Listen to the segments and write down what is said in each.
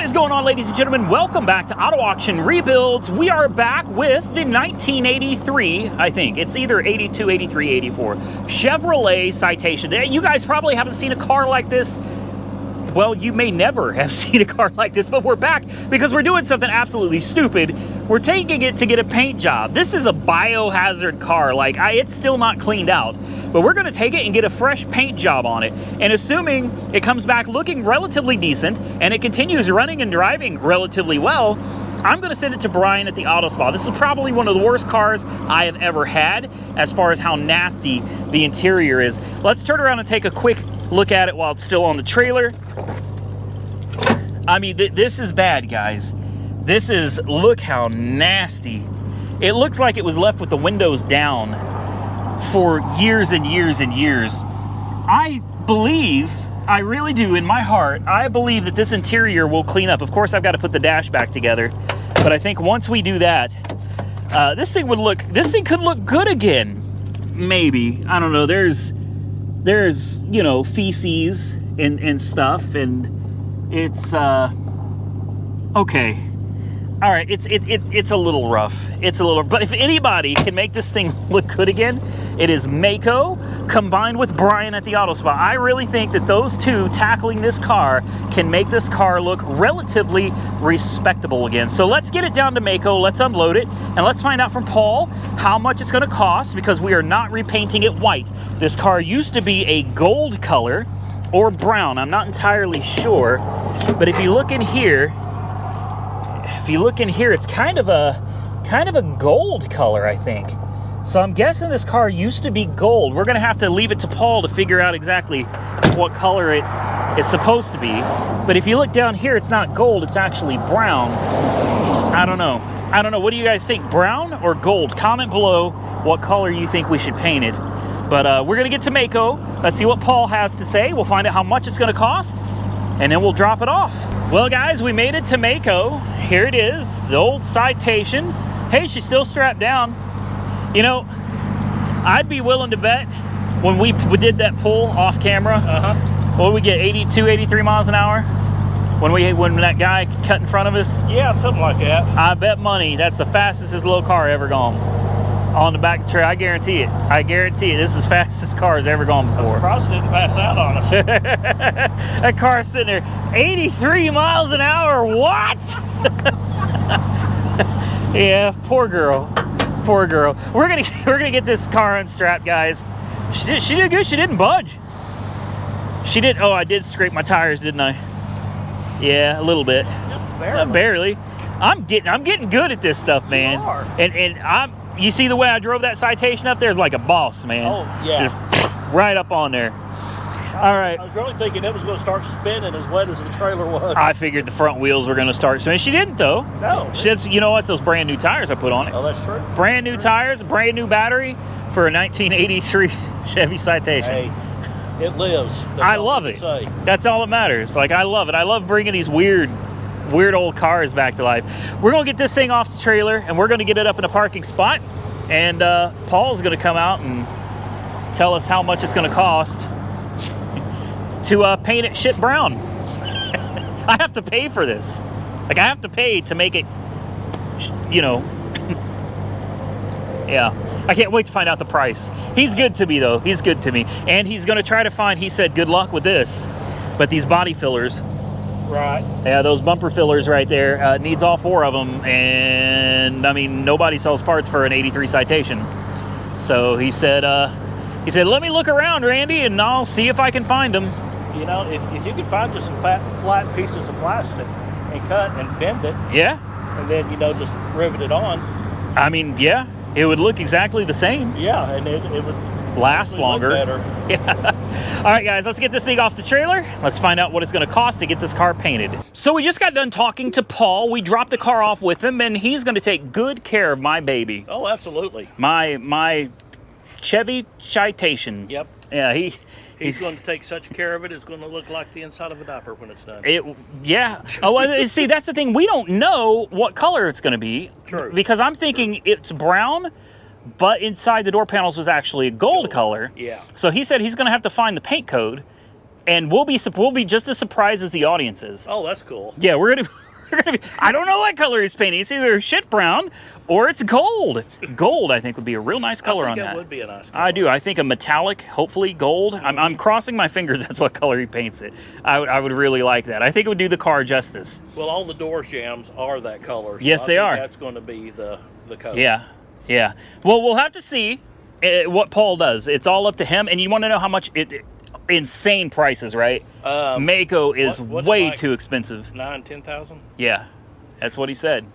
What is going on, ladies and gentlemen? Welcome back to Auto Auction Rebuilds. We are back with the 1983, I think. It's either 82, 83, 84. Chevrolet Citation. You guys probably haven't seen a car like this. Well, you may never have seen a car like this, but we're back because we're doing something absolutely stupid. We're taking it to get a paint job. This is a biohazard car. Like, it's still not cleaned out, but we're gonna take it and get a fresh paint job on it. And assuming it comes back looking relatively decent and it continues running and driving relatively well, I'm gonna send it to Brian at the Auto Spa. This is probably one of the worst cars I have ever had as far as how nasty the interior is. Let's turn around and take a quick look at it while it's still on the trailer. I mean, this is bad, guys. This is, look how nasty. It looks like it was left with the windows down for years and years and years. I believe, I really do in my heart, I believe that this interior will clean up. Of course, I've got to put the dash back together, but I think once we do that, this thing could look good again. Maybe, I don't know. There's you know, feces and stuff, and it's okay. All right, it's a little rough. It's a little, but if anybody can make this thing look good again, it is Mako combined with Brian at the Auto Spa. I really think that those two tackling this car can make this car look relatively respectable again. So let's get it down to Mako, let's unload it, and let's find out from Paul how much it's gonna cost, because we are not repainting it white. This car used to be a gold color or brown, I'm not entirely sure, but if you look in here, it's kind of a gold color, I think. So I'm guessing this car used to be gold. We're gonna have to leave it to Paul to figure out exactly what color it is supposed to be. But if you look down here, it's not gold, it's actually brown. I don't know. What do you guys think, brown or gold? Comment below what color you think we should paint it. But we're gonna get to Mako. Let's see what Paul has to say. We'll find out how much it's gonna cost, and then we'll drop it off. Well, guys, we made it to Mako. Here it is, the old Citation. Hey, she's still strapped down. You know, I'd be willing to bet when we did that pull off camera, what did we get, 82, 83 miles an hour? When that guy cut in front of us? Yeah, something like that. I bet money that's the fastest this little car ever gone. On the back of the trailer, I guarantee it. I guarantee it. This is the fastest car has ever gone before. I'm surprised it didn't pass out on us. That car's sitting there, 83 miles an hour, what? Yeah, poor girl. Poor girl. We're gonna get this car unstrapped, guys. She did good. She didn't budge. She did. Oh, I did scrape my tires, didn't I? Yeah, a little bit. Just barely. Barely. I'm getting good at this stuff, man. You are. And you see the way I drove that Citation up there? It's like a boss, man. Oh yeah. Just right up on there. All right. I was really thinking it was going to start spinning as wet as the trailer was. I figured the front wheels were going to start spinning. She didn't, though. No. She did, you know what? Those brand new tires I put on it. Oh, that's true. Brand new tires, a brand new battery for a 1983 Chevy Citation. Hey, it lives. I love it. That's all that matters. Like, I love it. I love bringing these weird old cars back to life. We're going to get this thing off the trailer, and we're going to get it up in a parking spot. And Paul's going to come out and tell us how much it's going to cost to paint it shit brown. I have to pay for this. Like, I have to pay to make it, you know. Yeah. I can't wait to find out the price. He's good to me, though. He's good to me. And he's going to try to find, he said, good luck with this. But these body fillers. Right. Yeah, those bumper fillers right there, needs all four of them. And, I mean, nobody sells parts for an 83 Citation. So he said, let me look around, Randy, and I'll see if I can find them. You know, if you could find just some flat pieces of plastic and cut and bend it. Yeah. And then, you know, just rivet it on. I mean, yeah, it would look exactly the same. Yeah, and it would last longer. Better. Yeah. All right, guys, let's get this thing off the trailer. Let's find out what it's going to cost to get this car painted. So we just got done talking to Paul. We dropped the car off with him, and he's going to take good care of my baby. Oh, absolutely. My Chevy Citation. Yep. Yeah, he's going to take such care of it, it's going to look like the inside of a diaper when it's done. Yeah. Oh, well, see, that's the thing. We don't know what color it's going to be. True. Because I'm thinking it's brown, but inside the door panels was actually a gold color. Yeah. So he said he's going to have to find the paint code and we'll be just as surprised as the audience is. Oh, that's cool. Yeah, we're gonna be, I don't know what color he's painting. It's either shit brown or it's gold. Gold, I think, would be a real nice color on that. I think that would be a nice color. I do. I think a metallic, hopefully gold. I'm crossing my fingers that's what color he paints it. I would really like that. I think it would do the car justice. Well, all the door jambs are that color. So yes, they are. That's going to be the color. Yeah, yeah. Well, we'll have to see what Paul does. It's all up to him. And you want to know how much insane prices, right? Mako is way too expensive. 10,000. Yeah, that's what he said.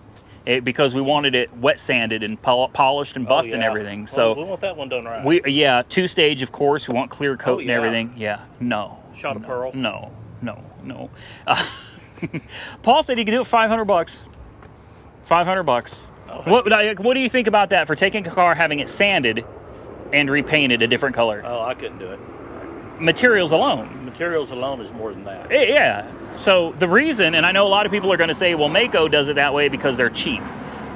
Because we wanted it wet sanded and polished and buffed and everything. So we want that one done right. 2-stage, of course. We want clear coat and everything. Yeah, no. Shot of pearl. No. Paul said he could do it $500. $500. What do you think about that for taking a car, having it sanded, and repainted a different color? Oh, I couldn't do it. Materials alone. Materials alone is more than that. Yeah. So the reason, and I know a lot of people are going to say, well, Maaco does it that way because they're cheap.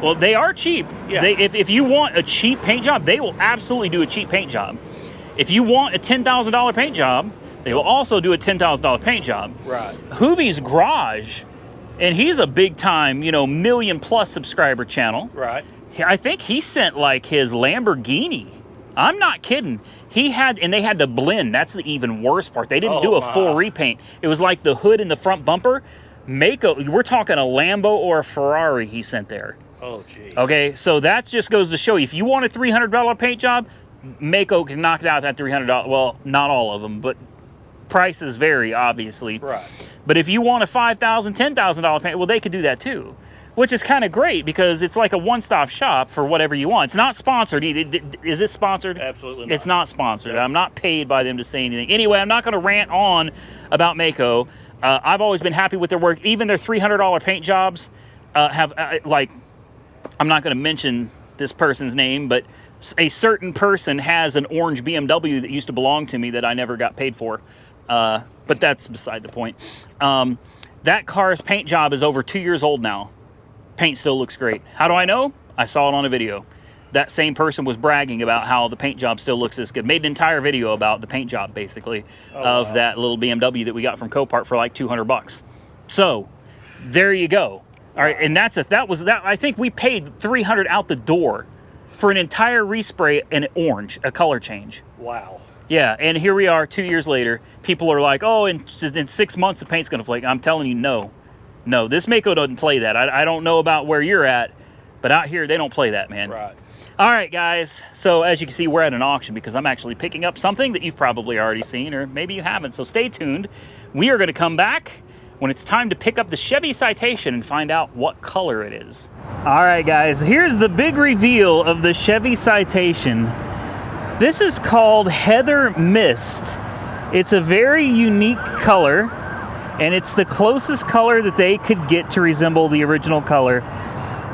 Well, they are cheap. Yeah. If you want a cheap paint job, they will absolutely do a cheap paint job. If you want a $10,000 paint job, they will also do a $10,000 paint job. Right. Hoovie's Garage, and he's a big time, million plus subscriber channel. Right. I think he sent like his Lamborghini. I'm not kidding. They had to blend. That's the even worst part. They didn't do a full repaint. It was like the hood and the front bumper. Maaco, we're talking a Lambo or a Ferrari he sent there. Oh, geez. Okay, so that just goes to show you, if you want a $300 paint job, Maaco can knock it out at that $300. Well, not all of them, but prices vary, obviously. Right. But if you want a $5,000, $10,000 paint, well, they could do that too. Which is kind of great because it's like a one-stop shop for whatever you want. It's not sponsored. Is it sponsored? Absolutely not. It's not sponsored. I'm not paid by them to say anything. Anyway, I'm not going to rant on about Maaco. I've always been happy with their work. Even their $300 paint jobs have, I'm not going to mention this person's name, but a certain person has an orange BMW that used to belong to me that I never got paid for. But that's beside the point. That car's paint job is over 2 years old now. Paint still looks great. How do I know? I saw it on a video. That same person was bragging about how the paint job still looks this good. Made an entire video about the paint job, basically, of that little BMW that we got from Copart for like $200. So, there you go. All right, and I think we paid $300 out the door for an entire respray and orange, a color change. Wow. Yeah, and here we are 2 years later. People are like, oh, in 6 months the paint's gonna flake. I'm telling you, no. No, this Maaco doesn't play that. I don't know about where you're at, but out here they don't play that, man. Right. All right, guys. So as you can see, we're at an auction because I'm actually picking up something that you've probably already seen, or maybe you haven't. So stay tuned. We are going to come back when it's time to pick up the Chevy Citation and find out what color it is. All right, guys. Here's the big reveal of the Chevy Citation. This is called Heather Mist. It's a very unique color, and it's the closest color that they could get to resemble the original color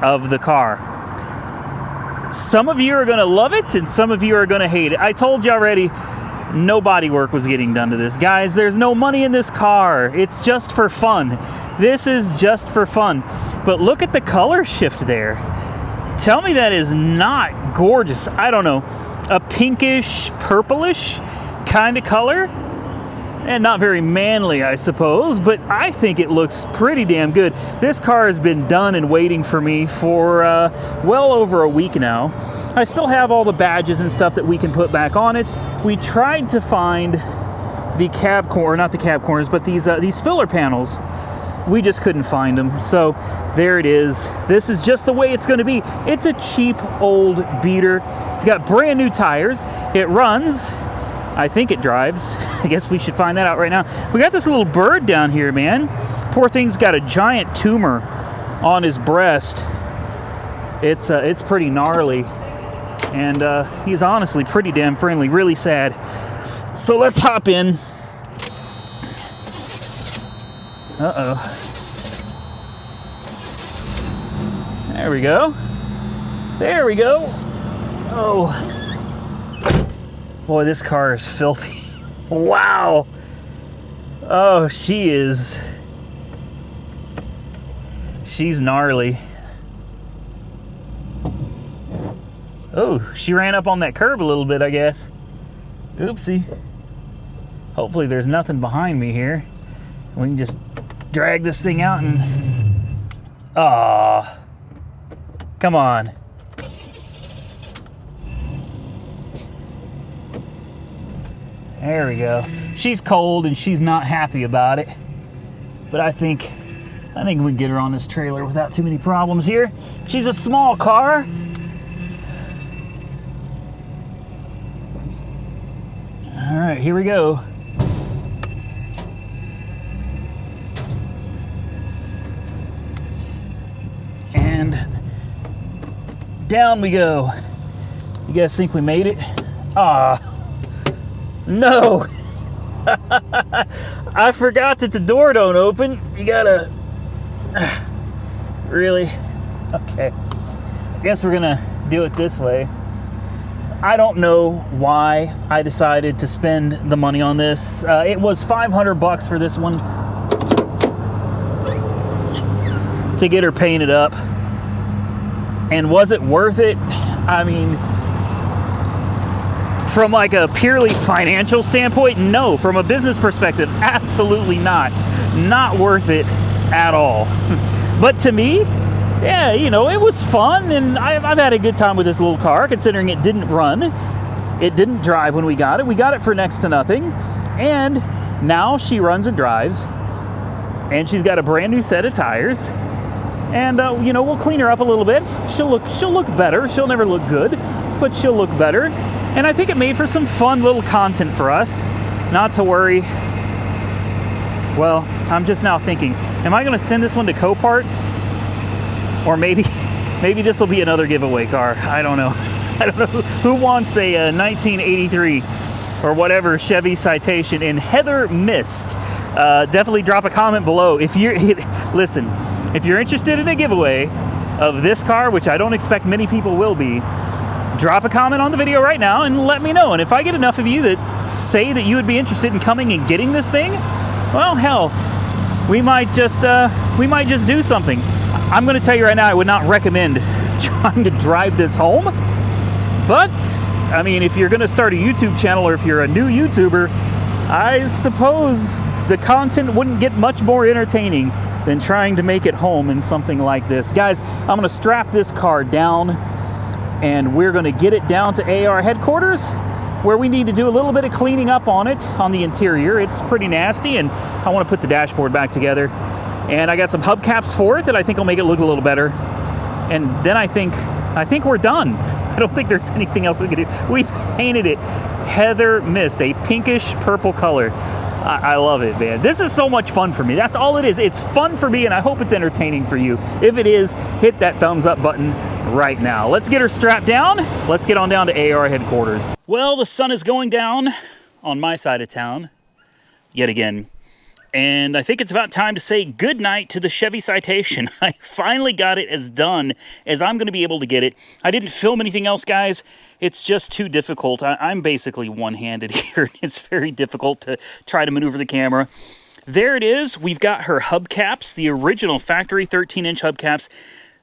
of the car. Some of you are going to love it, and some of you are going to hate it. I told you already, no body work was getting done to this. Guys, there's no money in this car. It's just for fun. This is just for fun. But look at the color shift there. Tell me that is not gorgeous. I don't know. A pinkish, purplish kind of color. And not very manly, I suppose, but I think it looks pretty damn good. This car has been done and waiting for me for well over a week now. I still have all the badges and stuff that we can put back on it. We tried to find the cab corner, not the cab corners, but these filler panels. We just couldn't find them. So there it is. This is just the way it's going to be. It's a cheap old beater. It's got brand new tires. It runs. I think it drives. I guess we should find that out right now. We got this little bird down here, man. Poor thing's got a giant tumor on his breast. It's pretty gnarly. And he's honestly pretty damn friendly, really sad. So let's hop in. Uh-oh. There we go. There we go. Oh. Boy, this car is filthy. Wow. Oh, she's gnarly. Oh, she ran up on that curb a little bit, I guess. Oopsie. Hopefully there's nothing behind me here. We can just drag this thing out and... Aw. Come on. There we go. She's cold and she's not happy about it. But I think we can get her on this trailer without too many problems here. She's a small car. All right, here we go. And down we go. You guys think we made it? Ah, no. I forgot that the door don't open. You gotta... Really? Okay. I guess we're gonna do it this way. I don't know why I decided to spend the money on this. It was $500 for this one to get her painted up. And was it worth it? I mean, from like a purely financial standpoint, no. From a business perspective, absolutely not. Not worth it at all. But to me, yeah, you know, it was fun, and I've had a good time with this little car, considering it didn't run. It didn't drive when we got it. We got it for next to nothing, and now she runs and drives, and she's got a brand new set of tires. And you know, we'll clean her up a little bit. She'll look better. She'll never look good, but she'll look better. And I think it made for some fun little content for us. Not to worry. Well, I'm just now thinking, am I going to send this one to Copart? Or maybe this will be another giveaway car. I don't know. I don't know who wants a 1983 or whatever Chevy Citation in Heather Mist. Definitely drop a comment below if you're listen. If you're interested in a giveaway of this car, which I don't expect many people will be, drop a comment on the video right now and let me know. And if I get enough of you that say that you would be interested in coming and getting this thing, well, hell, we might just do something. I'm going to tell you right now, I would not recommend trying to drive this home. But, I mean, if you're going to start a YouTube channel or if you're a new YouTuber, I suppose the content wouldn't get much more entertaining than trying to make it home in something like this. Guys, I'm going to strap this car down and we're going to get it down to AR headquarters, where we need to do a little bit of cleaning up on it, on the interior. It's pretty nasty, and I want to put the dashboard back together. And I got some hubcaps for it that I think will make it look a little better. And then I think we're done. I don't think there's anything else we can do. We've painted it Heather Mist, a pinkish purple color. I love it, man. This is so much fun for me. That's all it is. It's fun for me, and I hope it's entertaining for you. If it is, hit that thumbs up button right now. Let's get her strapped down. Let's get on down to AR headquarters. Well, the sun is going down on my side of town yet again. And I think it's about time to say goodnight to the Chevy Citation. I finally got it as done as I'm going to be able to get it. I didn't film anything else, guys. It's just too difficult. I'm basically one-handed here. It's very difficult to try to maneuver the camera. There it is. We've got her hubcaps, the original factory 13-inch hubcaps.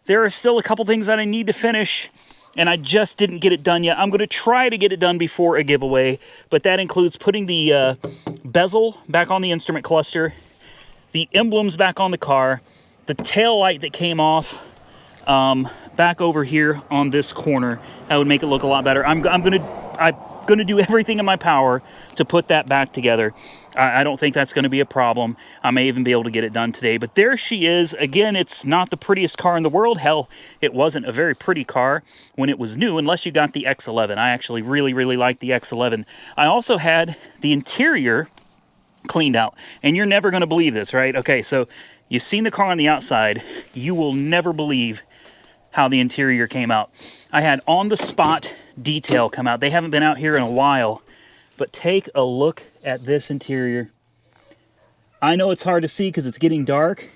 There are still a couple things that I need to finish, and I just didn't get it done yet. I'm going to try to get it done before a giveaway, but that includes putting the bezel back on the instrument cluster, the emblems back on the car, the tail light that came off back over here on this corner. That would make it look a lot better. I'm gonna do everything in my power to put that back together. I don't think that's going to be a problem. I may even be able to get it done today. But there she is. Again, it's not the prettiest car in the world. Hell, it wasn't a very pretty car when it was new, unless you got the X11. I actually really, really like the X11. I also had the interior cleaned out. And you're never going to believe this, right? Okay, so you've seen the car on the outside. You will never believe how the interior came out. I had on-the-spot detail come out. They haven't been out here in a while. But take a look at this interior. I know it's hard to see because it's getting dark.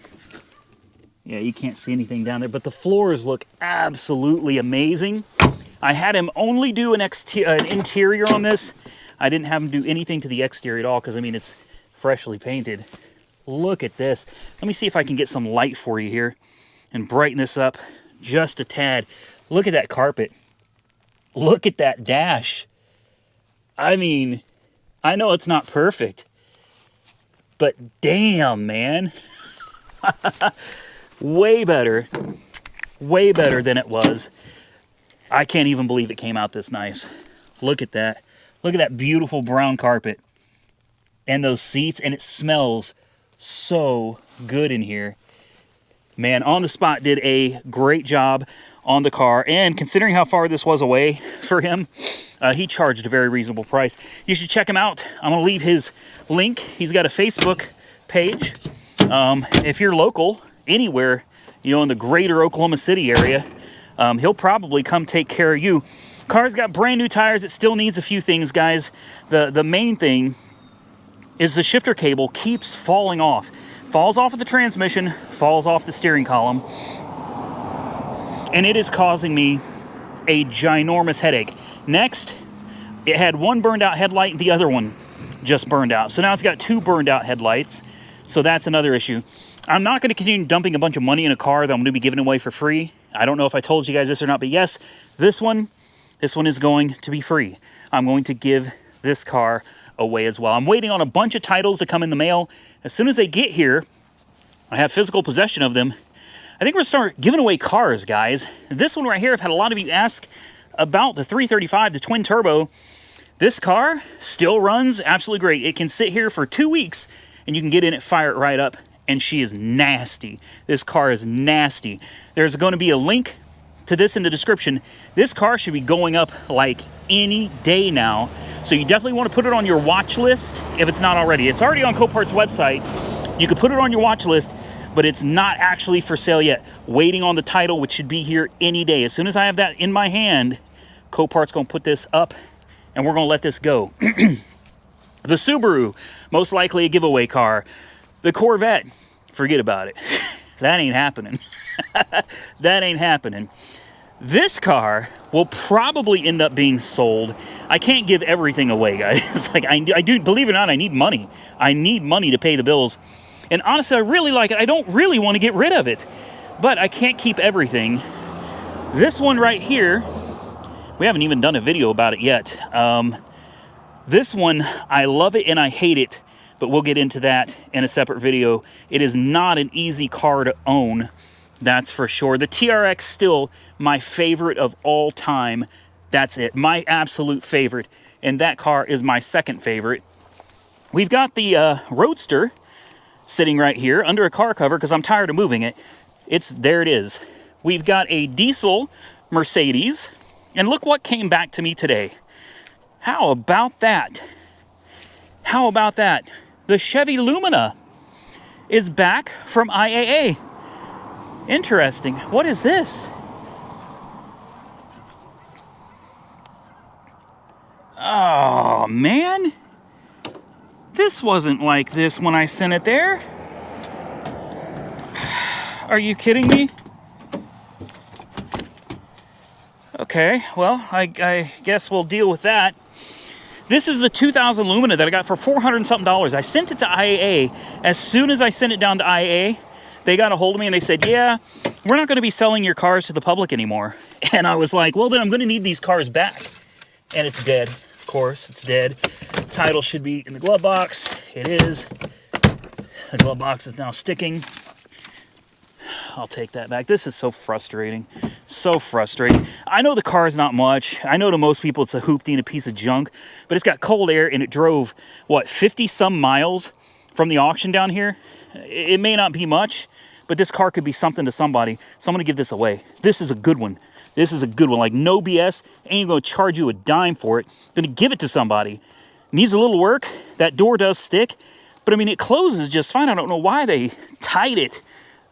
Yeah, you can't see anything down there, but the floors look absolutely amazing. I had him only do an interior on this. I didn't have him do anything to the exterior at all because, I mean, it's freshly painted. Look at this. Let me see if I can get some light for you here and brighten this up just a tad. Look at that carpet. Look at that dash. I mean, I know it's not perfect, but damn, man. Way better than it was. I can't even believe it came out this nice. Look at that. Look at that beautiful brown carpet and those seats, and it smells so good in here. Man, On the Spot did a great job on the car, and considering how far this was away for him, he charged a very reasonable price. You should check him out. I'm gonna leave his link. He's got a Facebook page. If you're local, anywhere, you know, in the greater Oklahoma City area, he'll probably come take care of you. Car's got brand new tires. It still needs a few things, guys. The main thing is the shifter cable keeps falling off. Falls off of the transmission, falls off the steering column, and it is causing me a ginormous headache. Next, it had one burned out headlight and the other one just burned out. So now it's got two burned out headlights. So that's another issue. I'm not going to continue dumping a bunch of money in a car that I'm going to be giving away for free. I don't know if I told you guys this or not, but yes, this one is going to be free. I'm going to give this car away as well. I'm waiting on a bunch of titles to come in the mail. As soon as they get here, I have physical possession of them. I think we're going to start giving away cars, guys. This one right here, I've had a lot of you ask about the 335, the twin turbo. This car still runs absolutely great. It can sit here for 2 weeks and you can get in it, fire it right up, and she is nasty. This car is nasty. There's going to be a link to this in the description. This car should be going up like any day now. So you definitely want to put it on your watch list if it's not already. It's already on Copart's website. You could put it on your watch list, but it's not actually for sale yet. Waiting on the title, which should be here any day. As soon as I have that in my hand, Copart's going to put this up and we're going to let this go. The Subaru, most likely a giveaway car. The Corvette, forget about it. That ain't happening. That ain't happening. This car will probably end up being sold. I can't give everything away, guys. Like I do, believe it or not, I need money. I need money to pay the bills. And honestly, I really like it. I don't really want to get rid of it, but I can't keep everything. This one right here, we haven't even done a video about it yet. This one, I love it and I hate it, but we'll get into that in a separate video. It is not an easy car to own. That's for sure. The TRX still my favorite of all time. That's it. My absolute favorite. And that car is my second favorite. We've got the Roadster sitting right here under a car cover because I'm tired of moving it. There it is. We've got a diesel Mercedes. And look what came back to me today. How about that? How about that? The Chevy Lumina is back from IAA. Interesting. What is this? Oh, man. This wasn't like this when I sent it there. Are you kidding me? Okay, well, I guess we'll deal with that. This is the 2000 Lumina that I got for $400 and something. I sent it to IAA. As soon as I sent it down to IAA, they got a hold of me and they said, yeah, we're not going to be selling your cars to the public anymore. And I was like, well, then I'm going to need these cars back. And it's dead. Of course, it's dead. Title should be in the glove box. It is. The glove box is now sticking. I'll take that back. This is so frustrating. So frustrating. I know the car is not much. I know to most people it's a hoopty and a piece of junk, but it's got cold air and it drove, what, 50 some miles from the auction down here? It may not be much, but this car could be something to somebody. So I'm going to give this away. This is a good one. This is a good one. Like, no BS. Ain't going to charge you a dime for it. Going to give it to somebody. Needs a little work. That door does stick. But, I mean, it closes just fine. I don't know why they tied it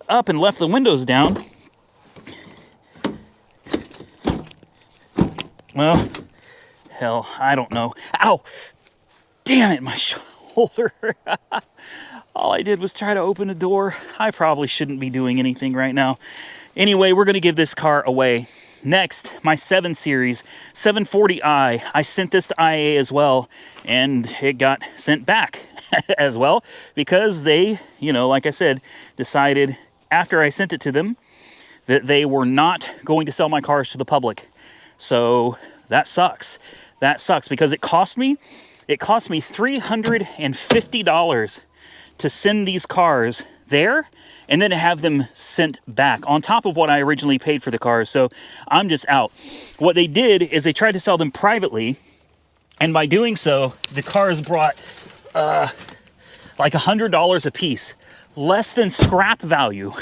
up and left the windows down. Well, hell, I don't know. Ow! Damn it, my shoulder. All I did was try to open a door. I probably shouldn't be doing anything right now. Anyway, we're going to give this car away. Next, my 7 Series 740i. I sent this to IAA as well, and it got sent back as well because they, you know, like I said, decided after I sent it to them that they were not going to sell my cars to the public. So that sucks. That sucks because it cost me $350 to send these cars there and then to have them sent back on top of what I originally paid for the cars. So I'm just out. What they did is they tried to sell them privately, and by doing so, the cars brought like $100 a piece, less than scrap value.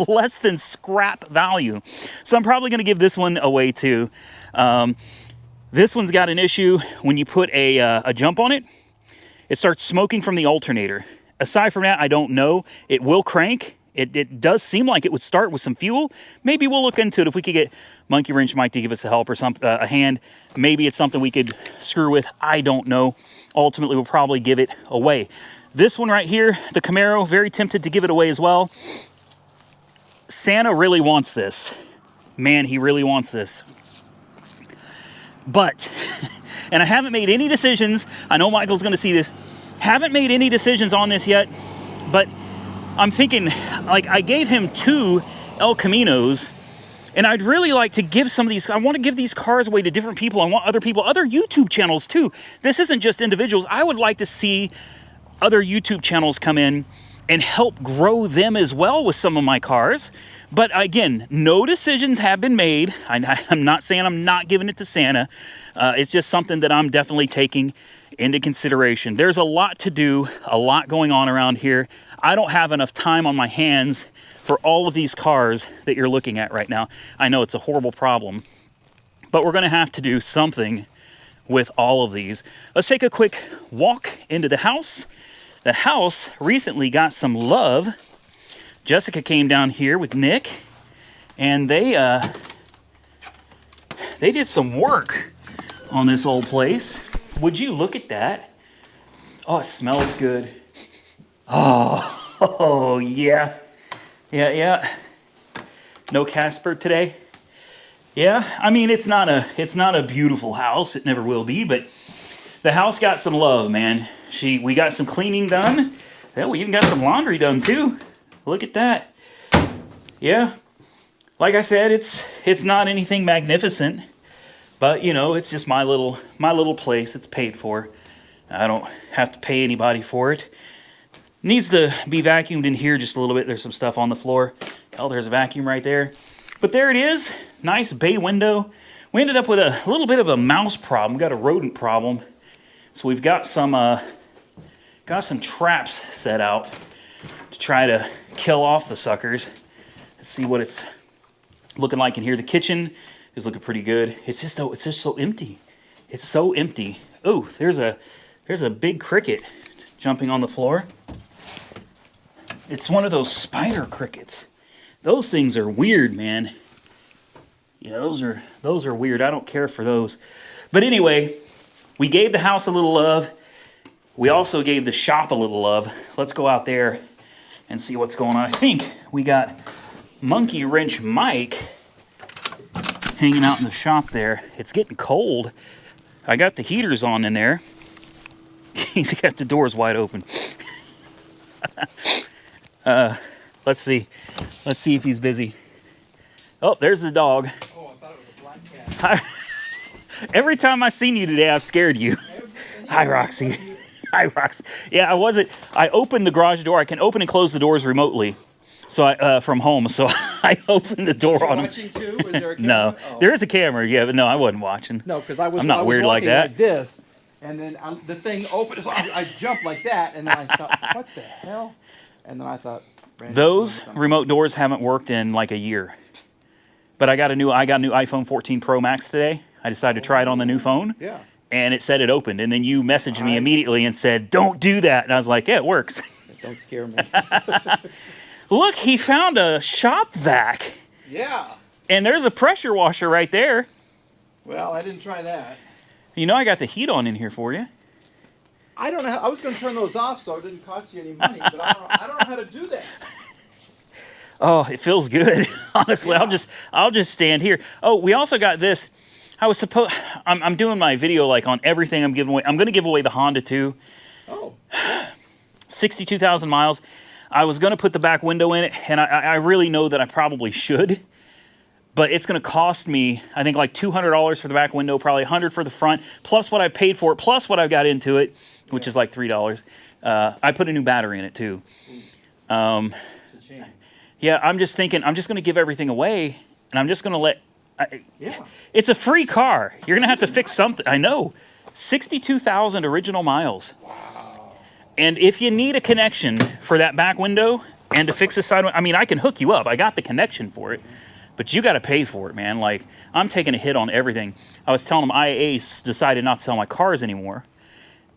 Less than scrap value. So I'm probably going to give this one away too. This one's got an issue. When you put a jump on it, it starts smoking from the alternator. Aside from that, I don't know. It will crank. It does seem like it would start with some fuel. Maybe we'll look into it. If we could get Monkey Wrench Mike to give us a help or a hand, maybe it's something we could screw with. I don't know. Ultimately, we'll probably give it away. This one right here, the Camaro, very tempted to give it away as well. Santa really wants this. Man, he really wants this. But, and I haven't made any decisions. I know Michael's going to see this. Haven't made any decisions on this yet, but I'm thinking, like, I gave him 2 El Caminos, and I'd really like to give some of these. I want to give these cars away to different people. I want other people, other YouTube channels too. This isn't just individuals. I would like to see other YouTube channels come in and help grow them as well with some of my cars. But again, no decisions have been made. I'm not saying I'm not giving it to Santa. It's just something that I'm definitely taking into consideration. There's a lot to do, a lot going on around here. I don't have enough time on my hands for all of these cars that you're looking at right now. I know it's a horrible problem, but we're gonna have to do something with all of these. Let's take a quick walk into the house. The house recently got some love. Jessica came down here with Nick, and they did some work on this old place. Would you look at that? Oh, it smells good. Oh yeah. Yeah. No Casper today? Yeah, I mean, it's not a beautiful house. It never will be, but the house got some love, man. We got some cleaning done. Hell, we even got some laundry done too. Look at that. Yeah, like I said, it's not anything magnificent, but you know, it's just my little place. It's paid for. I don't have to pay anybody for it. Needs to be vacuumed in here just a little bit. There's some stuff on the floor. Oh, there's a vacuum right there. But there it is. Nice bay window. We ended up with a little bit of a mouse problem. Got a rodent problem. So we've got some traps set out to try to kill off the suckers. Let's see what it's looking like in here. The kitchen is looking pretty good. It's just so empty. It's so empty. Oh, there's a big cricket jumping on the floor. It's one of those spider crickets. Those things are weird, man. Yeah, those are weird. I don't care for those. But anyway, we gave the house a little love. We also gave the shop a little love. Let's go out there and see what's going on. I think we got Monkey Wrench Mike hanging out in the shop there. It's getting cold. I got the heaters on in there. He's got the doors wide open. Let's see. Let's see if he's busy. Oh, there's the dog. Oh, I thought it was a black cat. Every time I've seen you today, I've scared you. Hi, Roxy. Hi, Roxy. Yeah, I opened the garage door. I can open and close the doors remotely. So from home. So I opened the door on him. Watching too? Is there a camera? No, there is a camera. Yeah, but no, I wasn't watching. No, because I'm not weird like that. Like this, and then the thing opened. I jumped like that, and then I thought, what the hell? And then I thought, those remote doors haven't worked in like a year. But I got a new iPhone 14 Pro Max today. I decided to try it on the new phone. Yeah. And it said it opened. And then you messaged me immediately and said, don't do that. And I was like, yeah, it works. Don't scare me. Look, he found a shop vac. Yeah. And there's a pressure washer right there. Well, I didn't try that. You know I got the heat on in here for you. I don't know. I was going to turn those off so it didn't cost you any money, but I don't know how to do that. Oh, it feels good. Honestly, yeah. I'll just stand here. Oh, we also got this. I'm doing my video like on everything I'm giving away. I'm going to give away the Honda too. Oh. Yeah. 62,000 miles. I was going to put the back window in it, and I really know that I probably should. But it's going to cost me, I think, like $200 for the back window, probably $100 for the front, plus what I paid for it, plus what I got into it, which is like $3. I put a new battery in it too. It's a shame. Yeah, I'm just thinking, I'm just going to give everything away, and I'm just going to let... Yeah. It's a free car. You're going to have to fix something. I know. 62,000 original miles. Wow. And if you need a connection for that back window and to fix the side... I mean, I can hook you up. I got the connection for it. But you got to pay for it, man. Like, I'm taking a hit on everything. I was telling them IAA decided not to sell my cars anymore.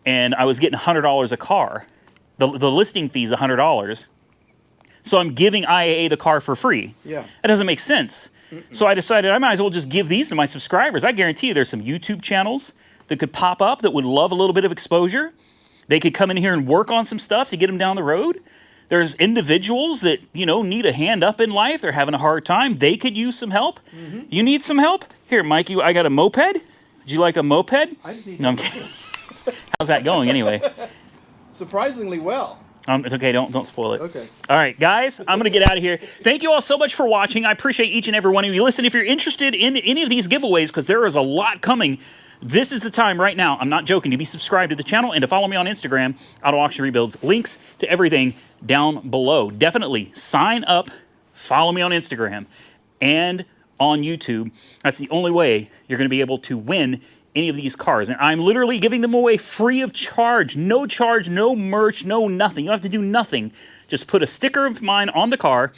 And I was getting $100 a car. The listing fee is $100. So I'm giving IAA the car for free. Yeah. That doesn't make sense. So I decided I might as well just give these to my subscribers. I guarantee you there's some YouTube channels that could pop up that would love a little bit of exposure. They could come in here and work on some stuff to get them down the road. There's individuals that, you know, need a hand up in life. They're having a hard time. They could use some help. You need some help? Here, Mike, I got a moped. Would you like a moped? I just need No, I'm to kidding. How's that going anyway? surprisingly well. It's okay. Don't spoil it. Okay. All right, guys, I'm going to get out of here. Thank you all so much for watching. I appreciate each and every one of you. Listen, if you're interested in any of these giveaways, because there is a lot coming, this is the time right now. I'm not joking. To be subscribed to the channel and to follow me on Instagram, Auto Auction Rebuilds. Links to everything down below. Definitely sign up, follow me on Instagram and on YouTube. That's the only way you're going to be able to win any of these cars. And I'm literally giving them away free of charge. No charge, no merch, no nothing. You don't have to do nothing. Just put a sticker of mine on the car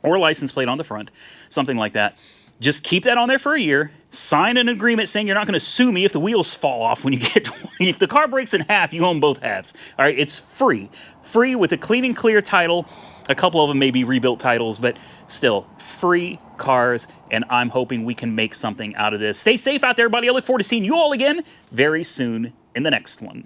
or a license plate on the front, something like that. Just keep that on there for a year. Sign an agreement saying you're not going to sue me if the wheels fall off when you get 20. If the car breaks in half, you own both halves. All right, it's free. Free with a clean and clear title. A couple of them may be rebuilt titles, but still free cars, and I'm hoping we can make something out of this. Stay safe out there, everybody. I look forward to seeing you all again very soon in the next one.